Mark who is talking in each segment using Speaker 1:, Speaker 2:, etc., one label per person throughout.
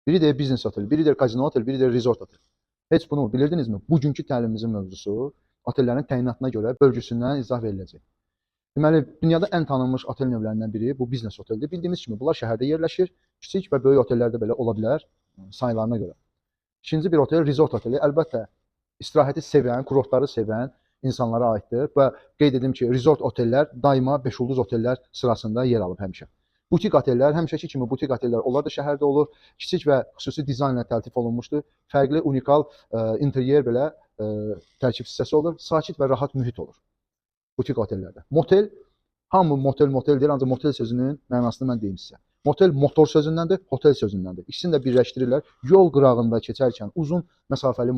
Speaker 1: Biri deyir biznes otel, biri deyir kazino otel, biri deyir resort otel. Heç bunu bilirdinizmi? Bugünkü təlimimizin mövzusu otellərin təyinatına görə bölgüsündən izah veriləcək. Deməli, dünyada ən tanınmış otel növlərindən biri bu biznes oteldir. Bildiyimiz kimi bunlar şəhərdə yerləşir. Kiçik və böyük otellər də belə ola bilər saylarına görə. İkinci bir otel resort oteli. Əlbəttə, istirahəti sevən, kurortları sevən insanlara aiddir və qeyd edim ki, resort otellər daima 5 ulduz otellər sırasında yer alıb həmişə. Butik otellər, həmişəki kimi butik otellər, onlar da şəhərdə olur. Kiçik və xüsusi dizaynla təltif olunmuşdur. Fərqli, unikal interyer belə tərkib hissəsi olur. Sakit və rahat mühit olur butik otellərdə. Motel, hamı motel deyir, ancaq motel sözünün mənasını mən deyim sizə. Motel motor sözündəndir, hotel sözündəndir. İkisini də birləşdirirlər. Yol qırağında keçərkən, uzun məsafəli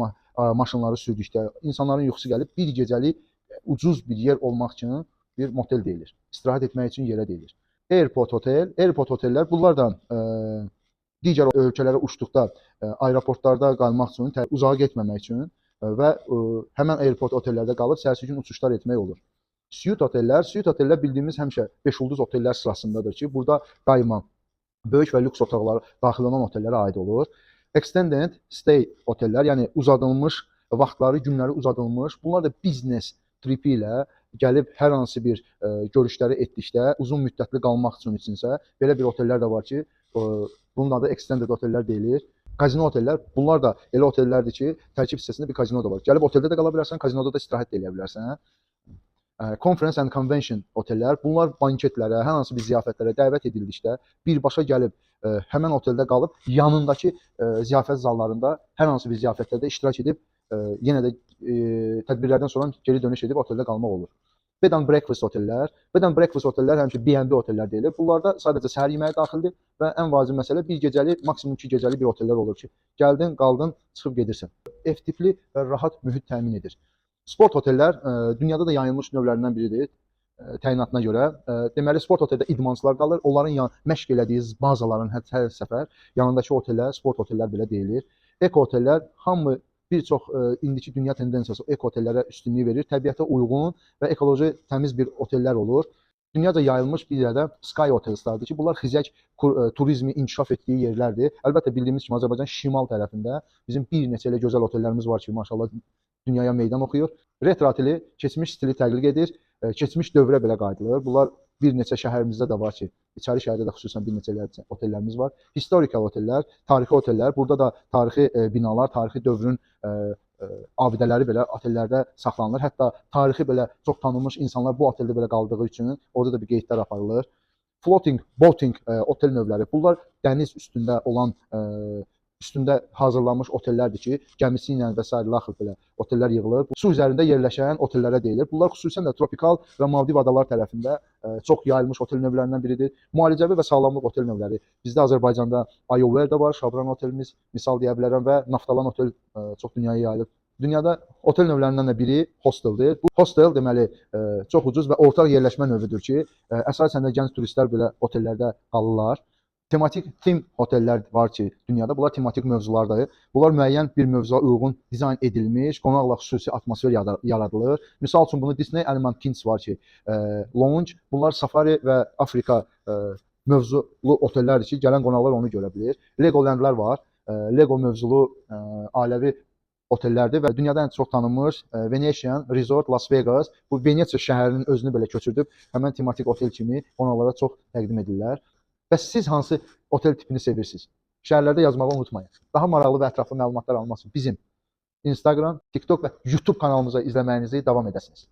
Speaker 1: maşınları sürdükdə, insanların yuxusu gəlib bir gecəlik ucuz bir yer olmaq üçün bir motel deyilir. İstirahət etmək üçün yerə deyilir. Airport otellər bunlar da digər ölkələrə uçduqda, aeroportlarda qalmaq üçün, uzağa getməmək üçün və həmən airport otellərdə qalıb səhərsi gün uçuşlar etmək olur. Suite otellər bildiyimiz həmişə 5 ulduz otellər sırasındadır ki, burada daima böyük və lüks otaqlar daxil olan otellərə aid olur. Extended stay otellər, yəni uzadılmış vaxtları, günləri uzadılmış. Bunlar da biznes tripi ilə gəlib hər hansı bir görüşləri etdikdə uzun müddətli qalmaq üçünsə belə bir otellər də var ki, bunun adı extended otellər deyilir. Kazino otellər, bunlar da elə otellərdir ki, tərkib hissəsində bir kazino da var. Gəlib oteldə də qala bilərsən, kazinoda da istirahət edə bilərsən. Conference and convention otellər, bunlar banketlərə, hər hansı bir ziyafətlərə dəvət edildikdə birbaşa gəlib həmən oteldə qalıb yanındakı ziyafət zallarında hər hansı bir ziyafətlərdə iştirak edib yenə də tədbirlərdən sonra geri dönüş edib oteldə qalmaq olur. Bed and breakfast otellər həmişə B&B otellər deyilir. Bunlarda sadəcə səhər yeməyi daxildir və ən vacib məsələ bir gecəli, maksimum 2 gecəli bir otellər olur ki, gəldin, qaldın, çıxıb gedirsən. Ev tipli və rahat mühit təmin edir. Sport otellər dünyada da yayılmış növlərindən biridir təyinatına görə. Deməli, sport oteldə idmançılar qalır. Onların məşq elədiyi bazaların hər səfər yanındakı otellər, sport otellər belə deyilir. Eko otellər, hamı bir çox indiki dünya tendensiyası eko otellərə üstünlük verir. Təbiətə uyğun və ekoloji təmiz bir otellər olur. Dünyaca yayılmış bir yerdə Sky Hotelslardır ki, bunlar xizək turizmi inkişaf etdiyi yerlərdir. Əlbəttə, bildiyimiz kimi Azərbaycan şimal tərəfində bizim bir neçə elə gözəl otellərimiz var ki, maşallah dünyaya meydan oxuyur. Retro oteli keçmiş stili təqlid edir, keçmiş dövrə belə qayıdılır. Bunlar bir neçə şəhərimizdə də var ki, İçəri şəhərdə də xüsusən bir neçə otellərimiz var. Historical otellər, tarixi otellər, burada da tarixi binalar, tarixi dövrün abidələri belə otellərdə saxlanılır. Hətta tarixi belə çox tanınmış insanlar bu oteldə belə qaldığı üçün orada da bir qeydlər aparılır. Floating, boating otel növləri, bunlar dəniz üstündə olan üstündə hazırlanmış otellərdir ki, gəmisi ilə və s. laxır belə otellər yığılır. Su üzərində yerləşən otellərə deyilir. Bunlar xüsusən də tropikal və Maldiv adalar tərəfində çox yayılmış otel növlərindən biridir. Müalicəvi və sağlamlıq otel növləri. Bizdə Azərbaycanda Ayoverdə var, Şabran otelimiz, misal deyə bilərəm və Naftalan otel çox dünyaya yayılıb. Dünyada otel növlərindən də biri hosteldir. Bu hostel deməli çox ucuz və ortaq yerləşmə növüdür ki, əsasən də gənc turistlər belə otellərdə qalırlar. Tematik tim otellər var ki, dünyada bunlar tematik mövzulardır. Bunlar müəyyən bir mövzuya uyğun dizayn edilmiş, qonaqla xüsusi atmosfer yaradılır. Misal üçün bunu Disney Element Kings var ki, Lounge, bunlar safari və Afrika mövzulu otellərdir ki, gələn qonaqlar onu görə bilir. Legolandlar var, Lego mövzulu ailəvi otellərdir və dünyada ən çox tanınmış Venetian Resort Las Vegas, bu Venetsiya şəhərinin özünü belə köçürdüb, həmən tematik otel kimi qonaqlara çox təqdim edirlər. Bəs siz hansı otel tipini sevirsiniz? Şəhərlərdə yazmağı unutmayın. Daha maraqlı və ətraflı məlumatlar almaq üçün bizim Instagram, TikTok və YouTube kanalımıza izləməyinizi davam edəsiniz.